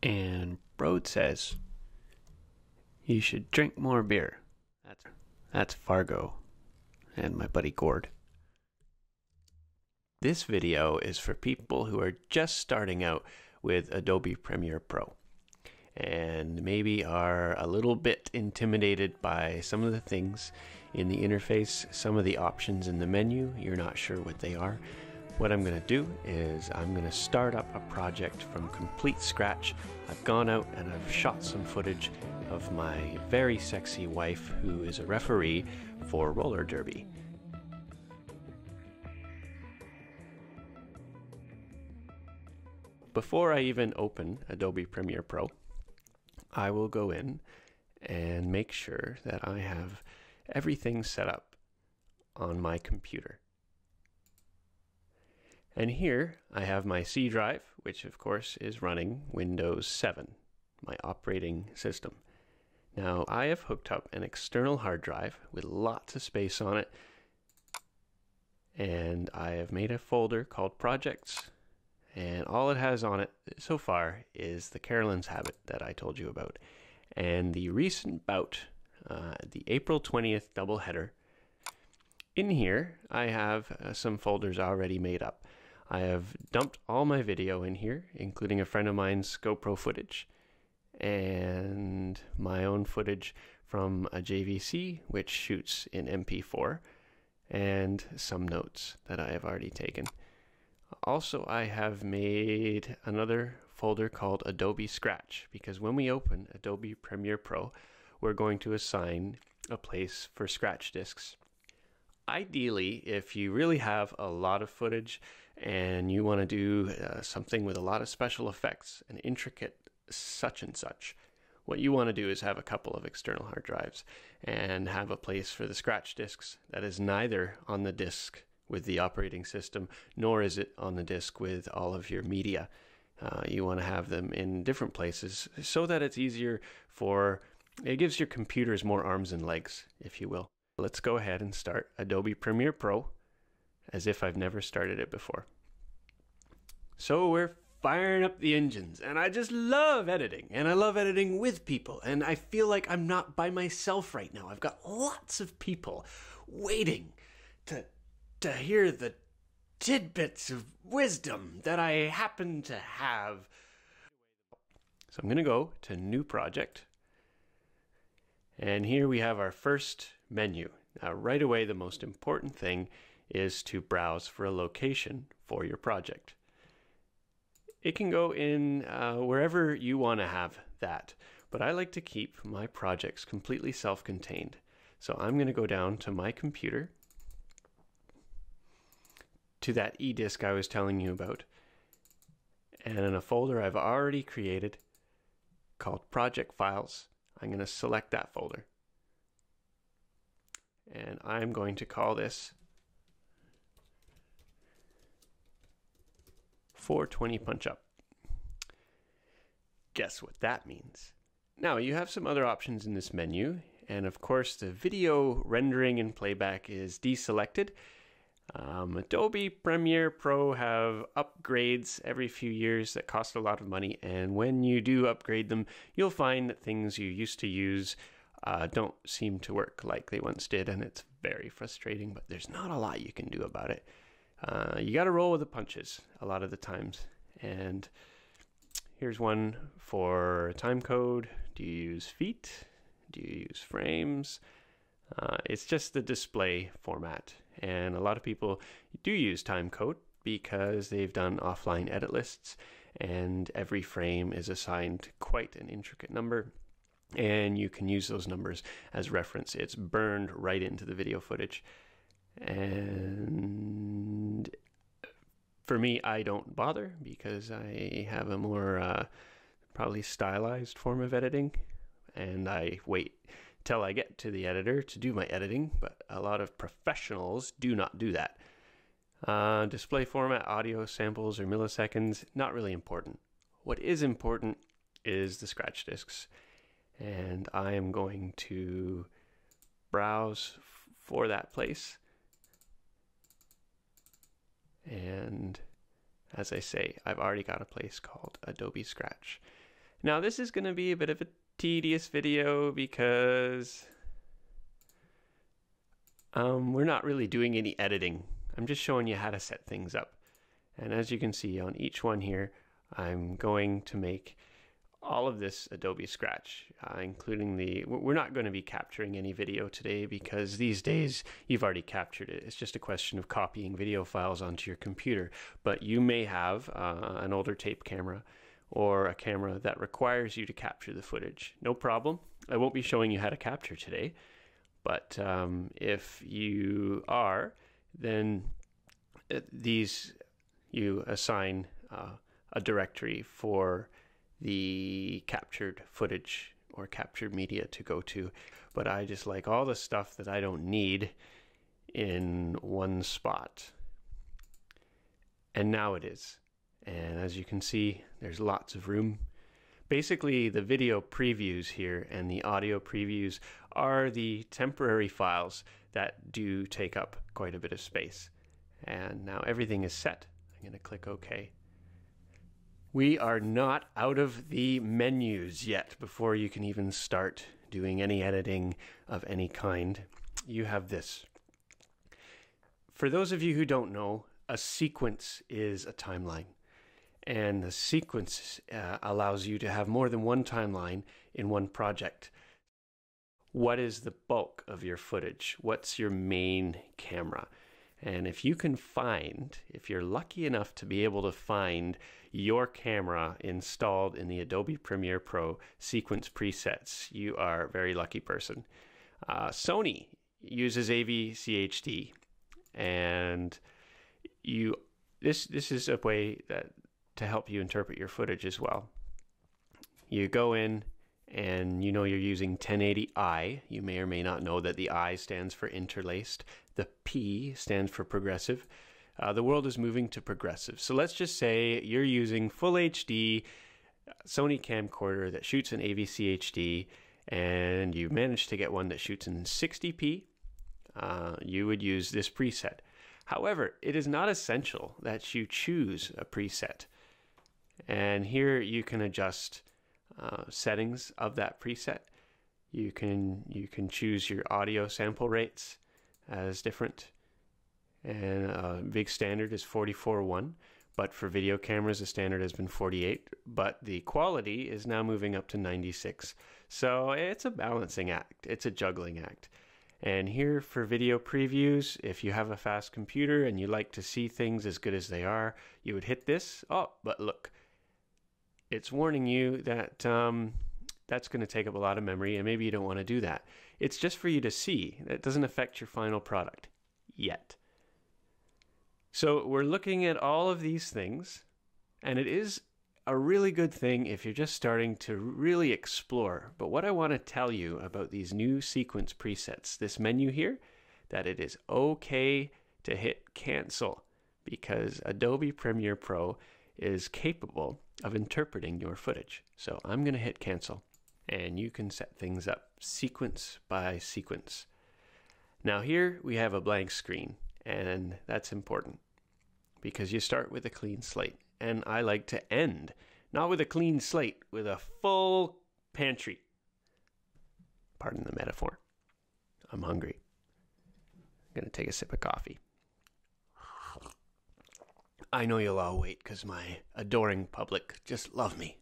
And Brode says, you should drink more beer. That's Fargo and my buddy Gord. This video is for people who are just starting out with Adobe Premiere Pro and maybe are a little bit intimidated by some of the things in the interface, some of the options in the menu. You're not sure what they are. What I'm going to do is I'm going to start up a project from complete scratch. I've gone out and I've shot some footage of my very sexy wife who is a referee for roller derby. Before I even open Adobe Premiere Pro, I will go in and make sure that I have everything set up on my computer. And here I have my C drive, which of course is running Windows 7, my operating system. Now I have hooked up an external hard drive with lots of space on it, and I have made a folder called Projects, and all it has on it so far is the Carolyn's Habit that I told you about, and the recent bout, the April 20th doubleheader. In here I have some folders already made up. I have dumped all my video in here, including a friend of mine's GoPro footage and my own footage from a JVC, which shoots in MP4, and some notes that I have already taken. Also, I have made another folder called Adobe Scratch, because when we open Adobe Premiere Pro, we're going to assign a place for scratch discs. Ideally, if you really have a lot of footage and you want to do something with a lot of special effects, an intricate such and such, what you want to do is have a couple of external hard drives and have a place for the scratch discs that is neither on the disk with the operating system, nor is it on the disk with all of your media. You want to have them in different places so that it's easier it gives your computers more arms and legs, if you will. Let's go ahead and start Adobe Premiere Pro as if I've never started it before. So we're firing up the engines, and I just love editing, and I love editing with people, and I feel like I'm not by myself right now. I've got lots of people waiting to hear the tidbits of wisdom that I happen to have. So I'm going to go to New Project, and here we have our first menu. Now right away, the most important thing is to browse for a location for your project. It can go in wherever you want to have that, but I like to keep my projects completely self-contained. So I'm going to go down to my computer, to that e-disk I was telling you about, and in a folder I've already created called Project Files, I'm going to select that folder. And I'm going to call this 420 Punch Up. Guess what that means? Now you have some other options in this menu, and of course the video rendering and playback is deselected. Adobe Premiere Pro have upgrades every few years that cost a lot of money, and when you do upgrade them, you'll find that things you used to use don't seem to work like they once did, and it's very frustrating, but there's not a lot you can do about it. You got to roll with the punches a lot of the times, and here's one for time code. Do you use feet? Do you use frames? It's just the display format, and a lot of people do use time code because they've done offline edit lists, and every frame is assigned quite an intricate number, and you can use those numbers as reference. It's burned right into the video footage. And for me, I don't bother because I have a more probably stylized form of editing, and I wait till I get to the editor to do my editing, but a lot of professionals do not do that. Display format, audio samples, or milliseconds, not really important. What is important is the scratch discs, and I am going to browse for that place. And as I say, I've already got a place called Adobe Scratch. Now this is going to be a bit of a tedious video because we're not really doing any editing. I'm just showing you how to set things up. And as you can see on each one here, I'm going to make all of this Adobe Scratch, including we're not going to be capturing any video today because these days you've already captured it. It's just a question of copying video files onto your computer. But you may have an older tape camera or a camera that requires you to capture the footage. No problem. I won't be showing you how to capture today. But if you are, then you assign a directory for the captured footage or captured media to go to. But I just like all the stuff that I don't need in one spot. And now it is. And as you can see, there's lots of room. Basically, the video previews here and the audio previews are the temporary files that do take up quite a bit of space. And now everything is set. I'm going to click OK. We are not out of the menus yet before you can even start doing any editing of any kind. You have this. For those of you who don't know, a sequence is a timeline. And the sequence allows you to have more than one timeline in one project. What is the bulk of your footage? What's your main camera? And if you're lucky enough to be able to find your camera installed in the Adobe Premiere Pro sequence presets, you are a very lucky person. Sony uses AV-CHD, and this is a way to help you interpret your footage as well. You go in and you're using 1080i. You may or may not know that the I stands for interlaced. The P stands for progressive. The world is moving to progressive. So let's just say you're using full HD Sony camcorder that shoots in AV-CHD and you managed to get one that shoots in 60p. You would use this preset. However, it is not essential that you choose a preset. And here you can adjust settings of that preset. You can choose your audio sample rates as different, and big standard is 44:1, but for video cameras the standard has been 48, but the quality is now moving up to 96. So it's a balancing act, it's a juggling act. And here for video previews, if you have a fast computer and you like to see things as good as they are, you would hit this. Oh, but look, it's warning you that that's going to take up a lot of memory, and maybe you don't want to do that. It's just for you to see. It doesn't affect your final product yet. So we're looking at all of these things, and it is a really good thing if you're just starting to really explore. But what I want to tell you about these new sequence presets, this menu here, that it is okay to hit cancel because Adobe Premiere Pro is capable of interpreting your footage. So I'm going to hit cancel, and you can set things up sequence by sequence. Now here we have a blank screen, and that's important because you start with a clean slate, and I like to end not with a clean slate, with a full pantry. Pardon the metaphor. I'm hungry. I'm going to take a sip of coffee. I know you'll all wait because my adoring public just love me.